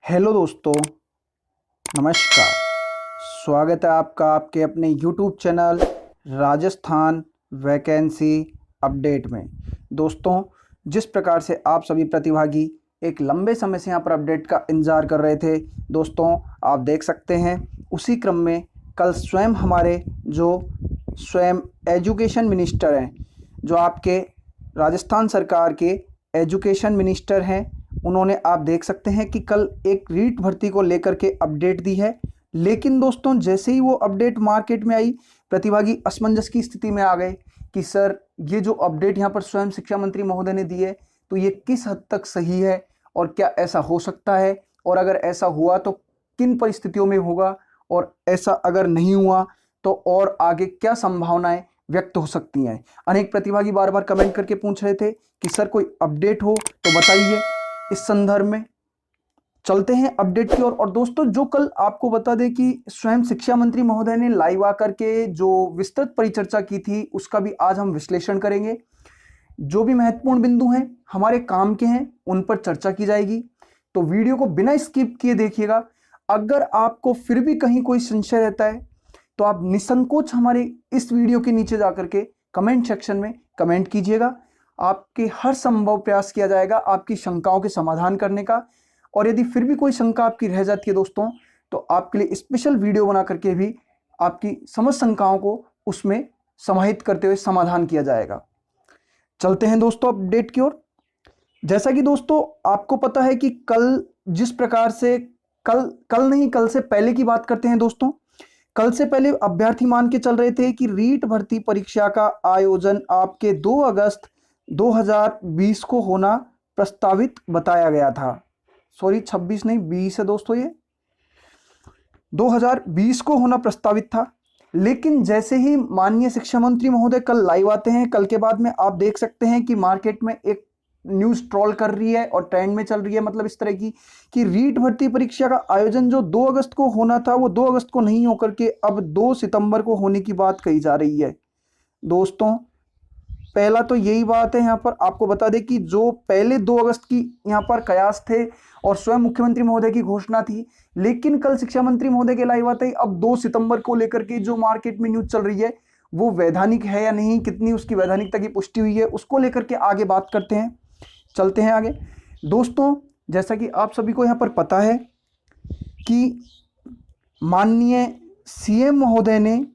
Hello दोस्तों, नमस्कार। स्वागत है आपका आपके अपने YouTube channel Rajasthan vacancy update में। दोस्तों, जिस प्रकार से आप सभी प्रतिभागी एक लंबे समय से यहाँ पर अपडेट का इंतज़ार कर रहे थे, दोस्तों आप देख सकते हैं उसी क्रम में कल स्वयं हमारे जो स्वयं एजुकेशन मिनिस्टर हैं, जो आपके राजस्थान सरकार के एजुकेशन मिनिस्टर हैं, उन्होंने आप देख सकते हैं कि कल एक रीट भर्ती को लेकर के अपडेट दी है। लेकिन दोस्तों जैसे ही वो अपडेट मार्केट में आई, प्रतिभागी असमंजस की स्थिति में आ गए कि सर ये जो अपडेट यहाँ पर स्वयं शिक्षा मंत्री महोदय ने दी है तो ये किस हद तक सही है और क्या ऐसा हो सकता है, और अगर ऐसा हुआ तो किन परिस्थितियों में होगा, और ऐसा अगर नहीं हुआ तो और आगे क्या संभावनाएं व्यक्त हो सकती हैं। अनेक प्रतिभागी बार बार कमेंट करके पूछ रहे थे कि सर कोई अपडेट हो तो बताइए। इस संदर्भ में चलते हैं अपडेट की ओर। और दोस्तों जो कल आपको बता दें कि स्वयं शिक्षा मंत्री महोदय ने लाइव आकर के जो विस्तृत परिचर्चा की थी उसका भी आज हम विश्लेषण करेंगे। जो भी महत्वपूर्ण बिंदु हैं हमारे काम के हैं उन पर चर्चा की जाएगी, तो वीडियो को बिना स्किप किए देखिएगा। अगर आपको फिर भी कहीं कोई संशय रहता है तो आप निसंकोच हमारे इस वीडियो के नीचे जाकर के कमेंट सेक्शन में कमेंट कीजिएगा। आपके हर संभव प्रयास किया जाएगा आपकी शंकाओं के समाधान करने का। और यदि फिर भी कोई शंका आपकी रह जाती है दोस्तों, तो आपके लिए स्पेशल वीडियो बना करके भी आपकी समस्त शंकाओं को उसमें समाहित करते हुए समाधान किया जाएगा। चलते हैं दोस्तों अपडेट की ओर। जैसा कि दोस्तों आपको पता है कि कल जिस प्रकार से कल से पहले की बात करते हैं दोस्तों। कल से पहले अभ्यर्थी मान के चल रहे थे कि रीट भर्ती परीक्षा का आयोजन आपके 2 अगस्त 2020 को होना प्रस्तावित बताया गया था। सॉरी 26 नहीं 20 है दोस्तों, ये 2020 को होना प्रस्तावित था। लेकिन जैसे ही माननीय शिक्षा मंत्री महोदय कल लाइव आते हैं, कल के बाद में आप देख सकते हैं कि मार्केट में एक न्यूज़ ट्रोल कर रही है और ट्रेंड में चल रही है, मतलब इस तरह की कि रीट भर्ती परीक्षा का आयोजन जो 2 अगस्त को होना था वो 2 अगस्त को नहीं होकर के अब 2 सितंबर को होने की बात कही जा रही है। दोस्तों पहला तो यही बात है, यहाँ पर आपको बता दें कि जो पहले 2 अगस्त की यहाँ पर कयास थे और स्वयं मुख्यमंत्री महोदय की घोषणा थी, लेकिन कल शिक्षा मंत्री महोदय के लाइव आते ही अब 2 सितंबर को लेकर के जो मार्केट में न्यूज़ चल रही है वो वैधानिक है या नहीं, कितनी उसकी वैधानिकता की पुष्टि हुई है, उसको लेकर के आगे बात करते हैं। चलते हैं आगे। दोस्तों जैसा कि आप सभी को यहाँ पर पता है कि माननीय सीएम महोदय ने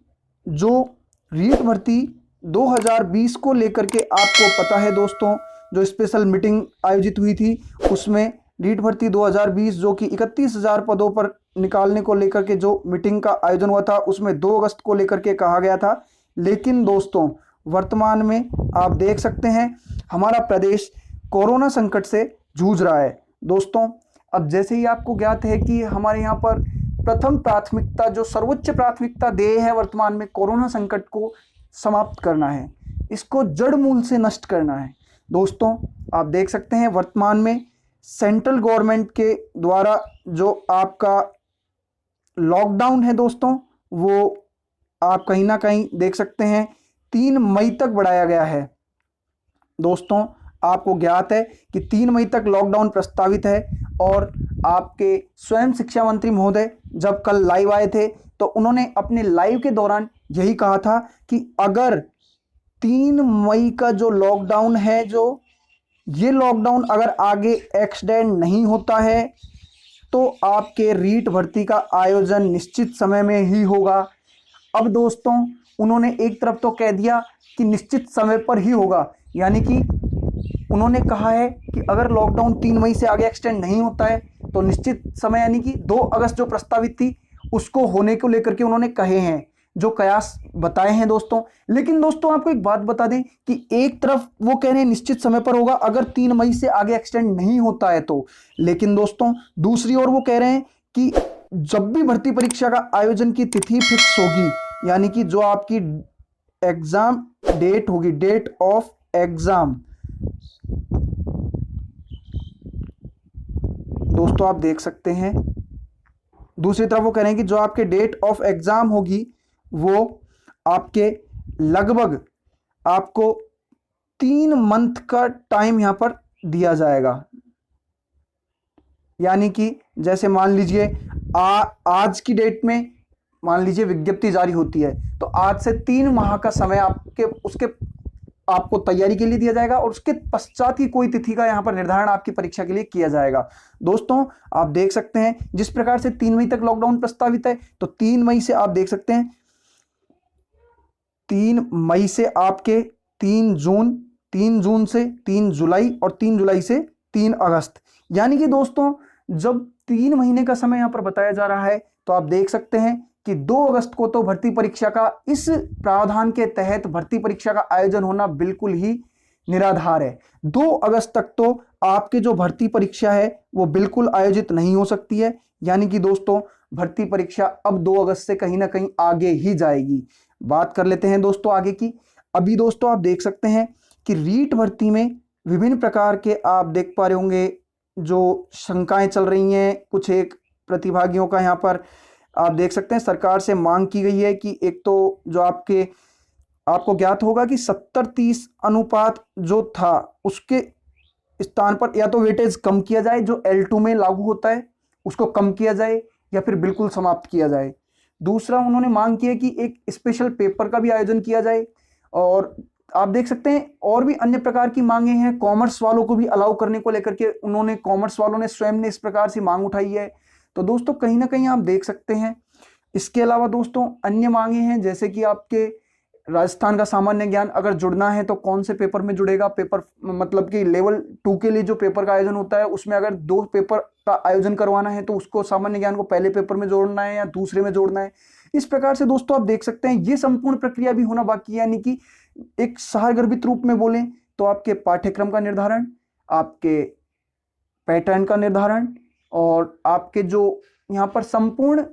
जो रीट भर्ती 2020 को लेकर के, आपको पता है दोस्तों, जो स्पेशल मीटिंग आयोजित हुई थी उसमें रीट भर्ती 2020 जो कि 31,000 पदों पर निकालने को लेकर के जो मीटिंग का आयोजन हुआ था उसमें 2 अगस्त को लेकर के कहा गया था। लेकिन दोस्तों वर्तमान में आप देख सकते हैं हमारा प्रदेश कोरोना संकट से जूझ रहा है। दोस्तों अब जैसे ही आपको ज्ञात है कि हमारे यहाँ पर प्रथम प्राथमिकता, जो सर्वोच्च प्राथमिकता ध्येय है वर्तमान में, कोरोना संकट को समाप्त करना है, इसको जड़ मूल से नष्ट करना है। दोस्तों आप देख सकते हैं वर्तमान में सेंट्रल गवर्नमेंट के द्वारा जो आपका लॉकडाउन है दोस्तों, वो आप कहीं ना कहीं देख सकते हैं 3 मई तक बढ़ाया गया है। दोस्तों आपको ज्ञात है कि 3 मई तक लॉकडाउन प्रस्तावित है, और आपके स्वयं शिक्षा मंत्री महोदय जब कल लाइव आए थे तो उन्होंने अपने लाइव के दौरान यही कहा था कि अगर 3 मई का जो लॉकडाउन है, जो ये लॉकडाउन अगर आगे एक्सटेंड नहीं होता है तो आपके रीट भर्ती का आयोजन निश्चित समय में ही होगा। अब दोस्तों उन्होंने एक तरफ तो कह दिया कि निश्चित समय पर ही होगा, यानी कि उन्होंने कहा है कि अगर लॉकडाउन 3 मई से आगे एक्सटेंड नहीं होता है तो निश्चित समय यानी कि 2 अगस्त जो प्रस्तावित थी उसको होने को लेकर के उन्होंने कहे हैं, जो कयास बताए हैं दोस्तों। लेकिन दोस्तों आपको एक बात बता दें कि एक तरफ वो कह रहे हैं निश्चित समय पर होगा अगर 3 मई से आगे एक्सटेंड नहीं होता है तो, लेकिन दोस्तों दूसरी ओर वो कह रहे हैं कि जब भी भर्ती परीक्षा का आयोजन की तिथि फिक्स होगी, यानी कि जो आपकी एग्जाम डेट होगी, डेट ऑफ एग्जाम, दोस्तों आप देख सकते हैं दूसरी तरफ वो कह रहे हैं कि जो आपके डेट ऑफ एग्जाम होगी वो आपके लगभग आपको 3 मंथ का टाइम यहां पर दिया जाएगा। यानी कि जैसे मान लीजिए आज की डेट में मान लीजिए विज्ञप्ति जारी होती है, तो आज से 3 माह का समय आपको तैयारी के लिए दिया जाएगा और उसके पश्चात की कोई तिथि का यहां पर निर्धारण आपकी परीक्षा के लिए किया जाएगा। दोस्तों आप देख सकते हैं जिस प्रकार से 3 मई तक लॉकडाउन प्रस्तावित है, तो 3 मई से आप देख सकते हैं 3 मई से आपके 3 जून से 3 जुलाई और 3 जुलाई से 3 अगस्त, यानी कि दोस्तों जब 3 महीने का समय यहां पर बताया जा रहा है, तो आप देख सकते हैं कि 2 अगस्त को तो भर्ती परीक्षा का इस प्रावधान के तहत भर्ती परीक्षा का आयोजन होना बिल्कुल ही निराधार है। 2 अगस्त तक तो आपके जो भर्ती परीक्षा है वो बिल्कुल आयोजित नहीं हो सकती है, यानी कि दोस्तों भर्ती परीक्षा अब 2 अगस्त से कहीं ना कहीं आगे ही जाएगी। बात कर लेते हैं दोस्तों आगे की। अभी दोस्तों आप देख सकते हैं कि रीट भर्ती में विभिन्न प्रकार के आप देख पा रहे होंगे जो शंकाएं चल रही हैं कुछ एक प्रतिभागियों का। यहाँ पर आप देख सकते हैं सरकार से मांग की गई है कि एक तो जो आपको ज्ञात होगा कि 70-30 अनुपात जो था उसके स्थान पर या तो वेटेज कम किया जाए, जो L2 में लागू होता है उसको कम किया जाए या फिर बिल्कुल समाप्त किया जाए। दूसरा उन्होंने मांग की है कि एक स्पेशल पेपर का भी आयोजन किया जाए, और आप देख सकते हैं और भी अन्य प्रकार की मांगे हैं। कॉमर्स वालों को भी अलाउ करने को लेकर के कॉमर्स वालों ने स्वयं ने इस प्रकार से मांग उठाई है। तो दोस्तों कहीं ना कहीं आप देख सकते हैं। इसके अलावा दोस्तों अन्य मांगे हैं जैसे कि आपके राजस्थान का सामान्य ज्ञान अगर जुड़ना है तो कौन से पेपर में जुड़ेगा। पेपर मतलब कि लेवल 2 के लिए जो पेपर का आयोजन होता है उसमें अगर 2 पेपर का आयोजन करवाना है तो उसको सामान्य ज्ञान को पहले पेपर में जोड़ना है या दूसरे में जोड़ना है। इस प्रकार से दोस्तों आप देख सकते हैं ये संपूर्ण प्रक्रिया भी होना बाकी है, यानी कि एक सारगर्भित रूप में बोलें तो आपके पाठ्यक्रम का निर्धारण, आपके पैटर्न का निर्धारण और आपके जो यहाँ पर संपूर्ण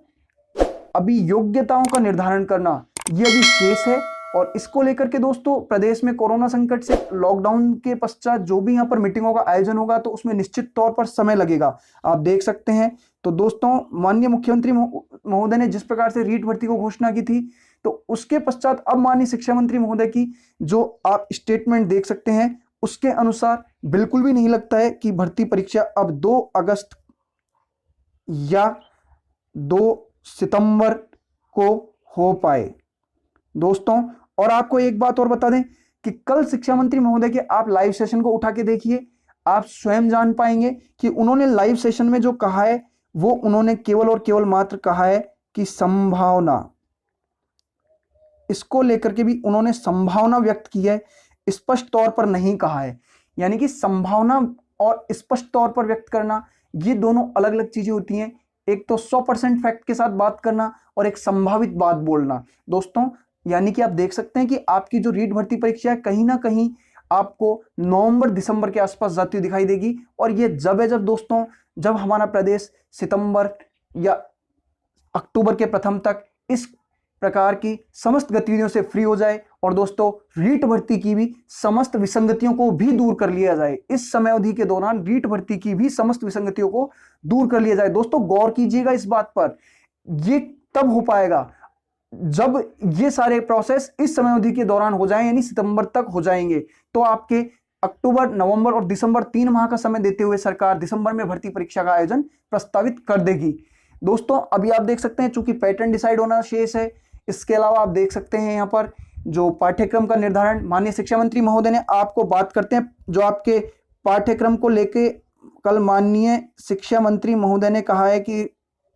अभी योग्यताओं का निर्धारण करना ये अभी शेष है। और इसको लेकर के दोस्तों प्रदेश में कोरोना संकट से लॉकडाउन के पश्चात जो भी यहाँ पर मीटिंगों का आयोजन होगा तो उसमें निश्चित तौर पर समय लगेगा, आप देख सकते हैं। तो दोस्तों माननीय मुख्यमंत्री महोदय ने जिस प्रकार से रीट भर्ती को घोषणा की थी, तो उसके पश्चात अब माननीय शिक्षा मंत्री महोदय की जो आप स्टेटमेंट देख सकते हैं उसके अनुसार बिल्कुल भी नहीं लगता है कि भर्ती परीक्षा अब 2 अगस्त या 2 सितंबर को हो पाए दोस्तों। और आपको एक बात और बता दें कि कल शिक्षा मंत्री महोदय के आप लाइव सेशन को उठा के देखिए, आप स्वयं जान पाएंगे कि उन्होंने लाइव सेशन में जो कहा है वो उन्होंने केवल और केवल मात्र कहा है कि संभावना, इसको लेकर के भी उन्होंने संभावना व्यक्त की है, स्पष्ट तौर पर नहीं कहा है। यानी कि संभावना और स्पष्ट तौर पर व्यक्त करना ये दोनों अलग अलग चीजें होती हैं। एक तो 100% फैक्ट के साथ बात करना और एक संभावित बात बोलना दोस्तों। यानी कि आप देख सकते हैं कि आपकी जो रीट भर्ती परीक्षा है कहीं ना कहीं आपको नवंबर दिसंबर के आसपास जाती हुई दिखाई देगी। और ये जब है जब दोस्तों जब हमारा प्रदेश सितंबर या अक्टूबर के प्रथम तक इस प्रकार की समस्त गतिविधियों से फ्री हो जाए और दोस्तों रीट भर्ती की भी समस्त विसंगतियों को भी दूर कर लिया जाए। इस समय अवधि के दौरान रीट भर्ती की भी समस्त विसंगतियों को दूर कर लिया जाए। दोस्तों गौर कीजिएगा इस बात पर, ये तब हो पाएगा जब ये सारे प्रोसेस इस समय अवधि के दौरान हो जाएं, यानी सितंबर तक हो जाएंगे। तो आपके अक्टूबर, नवंबर और दिसंबर 3 माह का समय देते हुए सरकार दिसंबर में भर्ती परीक्षा का आयोजन प्रस्तावित कर देगी। दोस्तों अभी आप देख सकते हैं चूंकि पैटर्न डिसाइड होना शेष है, इसके अलावा आप देख सकते हैं यहाँ पर जो पाठ्यक्रम का निर्धारण माननीय शिक्षा मंत्री महोदय ने आपको बात करते हैं जो आपके पाठ्यक्रम को लेके कल माननीय शिक्षा मंत्री महोदय ने कहा है कि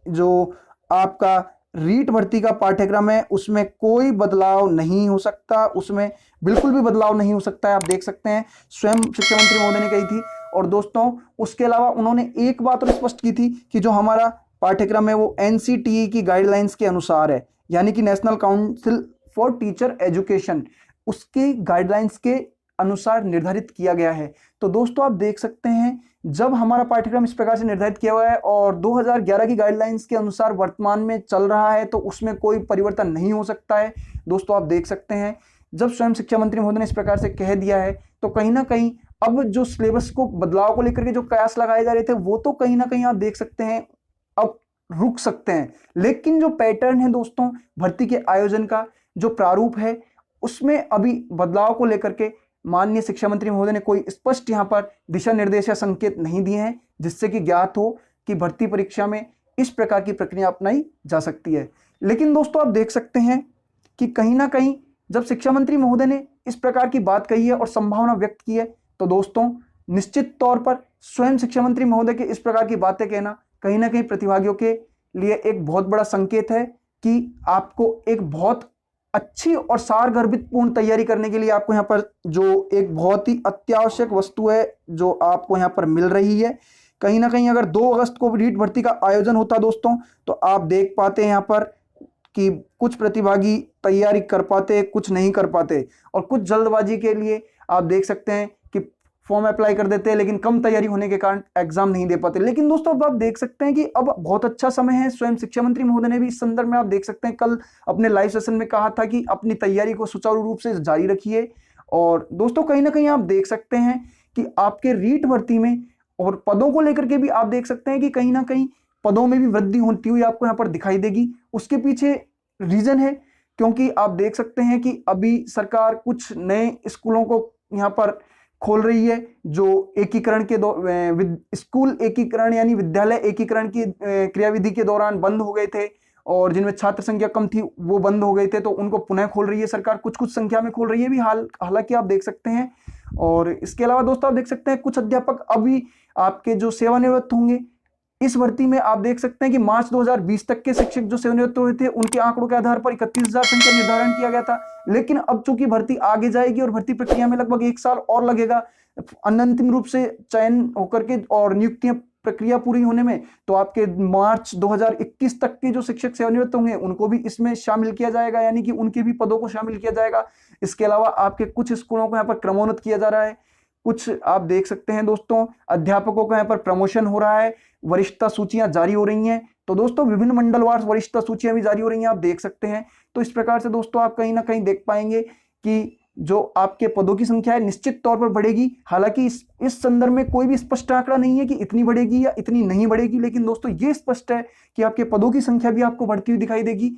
जो आपका रीट भर्ती का पाठ्यक्रम है उसमें कोई बदलाव नहीं हो सकता, उसमें बिल्कुल भी बदलाव नहीं हो सकता है। आप देख सकते हैं स्वयं शिक्षा मंत्री महोदय ने कही थी। और दोस्तों उसके अलावा उन्होंने एक बात और स्पष्ट की थी कि जो हमारा पाठ्यक्रम है वो NCTE की गाइडलाइंस के अनुसार है, यानी कि national council for teacher education, उसकी गाइडलाइंस के अनुसार निर्धारित किया गया है। तो दोस्तों आप देख सकते हैं जब हमारा पाठ्यक्रम इस प्रकार से निर्धारित किया हुआ है और 2011 की गाइडलाइंस के अनुसार वर्तमान में चल रहा है तो उसमें कोई परिवर्तन नहीं हो सकता है। दोस्तों आप देख सकते हैं जब स्वयं शिक्षा मंत्री महोदय ने इस प्रकार से कह दिया है तो कहीं ना कहीं अब जो सिलेबस को बदलाव को लेकर के जो कयास लगाए जा रहे थे वो तो कहीं ना कहीं आप देख सकते हैं अब रुक सकते हैं। लेकिन जो पैटर्न है दोस्तों भर्ती के आयोजन का जो प्रारूप है उसमें अभी बदलाव को लेकर के माननीय शिक्षा मंत्री महोदय ने कोई स्पष्ट यहाँ पर दिशा निर्देश या संकेत नहीं दिए हैं जिससे कि ज्ञात हो कि भर्ती परीक्षा में इस प्रकार की प्रक्रिया अपनाई जा सकती है। लेकिन दोस्तों आप देख सकते हैं कि कहीं ना कहीं जब शिक्षा मंत्री महोदय ने इस प्रकार की बात कही है और संभावना व्यक्त की है, तो दोस्तों निश्चित तौर पर स्वयं शिक्षा मंत्री महोदय के इस प्रकार की बातें कहना कहीं ना कहीं प्रतिभागियों के लिए एक बहुत बड़ा संकेत है कि आपको एक बहुत अच्छी और सारगर्भित पूर्ण तैयारी करने के लिए आपको यहाँ पर जो एक बहुत ही अत्यावश्यक वस्तु है जो आपको यहाँ पर मिल रही है। कहीं ना कहीं अगर 2 अगस्त को रीट भर्ती का आयोजन होता दोस्तों, तो आप देख पाते हैं यहाँ पर कि कुछ प्रतिभागी तैयारी कर पाते, कुछ नहीं कर पाते, और कुछ जल्दबाजी के लिए आप देख सकते हैं कि फॉर्म अप्लाई कर देते हैं, लेकिन कम तैयारी होने के कारण एग्जाम नहीं दे पाते। लेकिन दोस्तों अब आप देख सकते हैं कि अब बहुत अच्छा समय है। स्वयं शिक्षा मंत्री महोदय ने भी इस संदर्भ में आप देख सकते हैं कल अपने लाइव सेशन में कहा था कि अपनी तैयारी को सुचारू रूप से जारी रखिए। और दोस्तों कहीं ना कहीं आप देख सकते हैं कि आपके रीट भर्ती में और पदों को लेकर के भी आप देख सकते हैं कि कहीं ना कहीं पदों में भी वृद्धि होती हुई आपको यहाँ पर दिखाई देगी। उसके पीछे रीजन है क्योंकि आप देख सकते हैं कि अभी सरकार कुछ नए स्कूलों को यहाँ पर खोल रही है जो एकीकरण के स्कूल एकीकरण यानी विद्यालय एकीकरण की क्रियाविधि के दौरान बंद हो गए थे और जिनमें छात्र संख्या कम थी वो बंद हो गए थे, तो उनको पुनः खोल रही है सरकार। कुछ कुछ संख्या में खोल रही है भी हालांकि आप देख सकते हैं। और इसके अलावा दोस्तों आप देख सकते हैं कुछ अध्यापक अभी आपके जो सेवानिवृत्त होंगे इस भर्ती में आप देख सकते हैं कि मार्च 2020 तक के शिक्षक जो सेवानिवृत्त हुए थे उनके आंकड़ों के आधार पर 31,000 संख्या निर्धारण किया गया था। लेकिन अब चूंकि भर्ती आगे जाएगी और भर्ती प्रक्रिया में लगभग 1 साल और लगेगा अंतिम रूप से चयन होकर के और नियुक्तियां प्रक्रिया पूरी होने में, तो आपके मार्च 2021 तक के जो शिक्षक सेवानिवृत्त होंगे उनको भी इसमें शामिल किया जाएगा, यानी कि उनके भी पदों को शामिल किया जाएगा। इसके अलावा आपके कुछ स्कूलों को यहाँ पर क्रमोन्नत किया जा रहा है। कुछ आप देख सकते हैं दोस्तों अध्यापकों का यहाँ पर प्रमोशन हो रहा है, वरिष्ठता सूचियां जारी हो रही हैं। तो दोस्तों विभिन्न मंडलवार वरिष्ठता सूचियां भी जारी हो रही हैं, आप देख सकते हैं। तो इस प्रकार से दोस्तों आप कहीं ना कहीं देख पाएंगे कि जो आपके पदों की संख्या है निश्चित तौर पर बढ़ेगी। हालांकि इस संदर्भ में कोई भी स्पष्ट आंकड़ा नहीं है कि इतनी बढ़ेगी या इतनी नहीं बढ़ेगी, लेकिन दोस्तों ये स्पष्ट है कि आपके पदों की संख्या भी आपको बढ़ती हुई दिखाई देगी।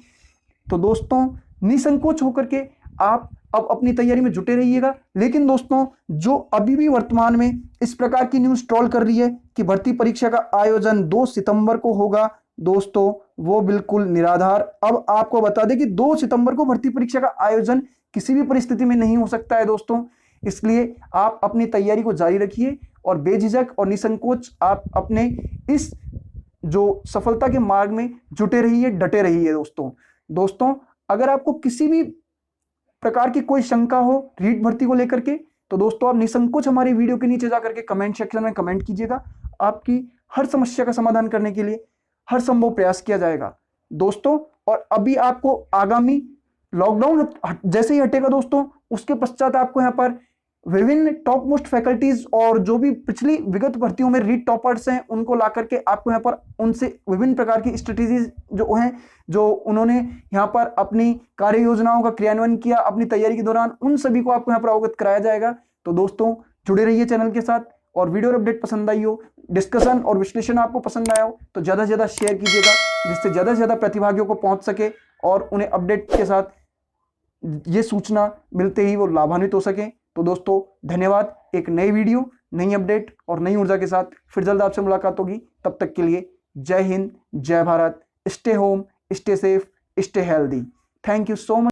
तो दोस्तों निसंकोच होकर के आप अब अपनी तैयारी में जुटे रहिएगा। लेकिन दोस्तों जो अभी भी वर्तमान में इस प्रकार की न्यूज ट्रोल कर रही है कि भर्ती परीक्षा का आयोजन 2 सितंबर को होगा, दोस्तों वो बिल्कुल निराधार। अब आपको बता दें कि 2 सितंबर को भर्ती परीक्षा का आयोजन किसी भी परिस्थिति में नहीं हो सकता है दोस्तों। इसलिए आप अपनी तैयारी को जारी रखिए और बेझिझक और निसंकोच आप अपने इस जो सफलता के मार्ग में जुटे रहिए, डटे रहिए दोस्तों अगर आपको किसी भी प्रकार की कोई शंका हो रीट भर्ती को लेकर के, तो दोस्तों आप निसंकोच हमारी वीडियो के नीचे जाकर के कमेंट सेक्शन में कमेंट कीजिएगा। आपकी हर समस्या का समाधान करने के लिए हर संभव प्रयास किया जाएगा दोस्तों। और अभी आपको आगामी लॉकडाउन जैसे ही हटेगा दोस्तों, उसके पश्चात आपको यहाँ पर विभिन्न टॉप मोस्ट फैकल्टीज और जो भी पिछली विगत भर्तियों में रीट टॉपर्स हैं उनको ला करके आपको यहाँ पर उनसे विभिन्न प्रकार की स्ट्रेटेजीज जो हैं जो उन्होंने यहाँ पर अपनी कार्य योजनाओं का क्रियान्वयन किया अपनी तैयारी के दौरान, उन सभी को आपको यहाँ पर अवगत कराया जाएगा। तो दोस्तों जुड़े रहिए चैनल के साथ, और वीडियो अपडेट पसंद आई हो, डिस्कशन और विश्लेषण आपको पसंद आया हो तो ज्यादा से ज्यादा शेयर कीजिएगा, जिससे ज्यादा से ज्यादा प्रतिभागियों को पहुंच सके और उन्हें अपडेट के साथ ये सूचना मिलते ही वो लाभान्वित हो सके। तो दोस्तों धन्यवाद। एक नई वीडियो, नई अपडेट और नई ऊर्जा के साथ फिर जल्द आपसे मुलाकात होगी। तब तक के लिए जय हिंद, जय Bharat, stay home, stay safe, stay healthy. Thank you so much.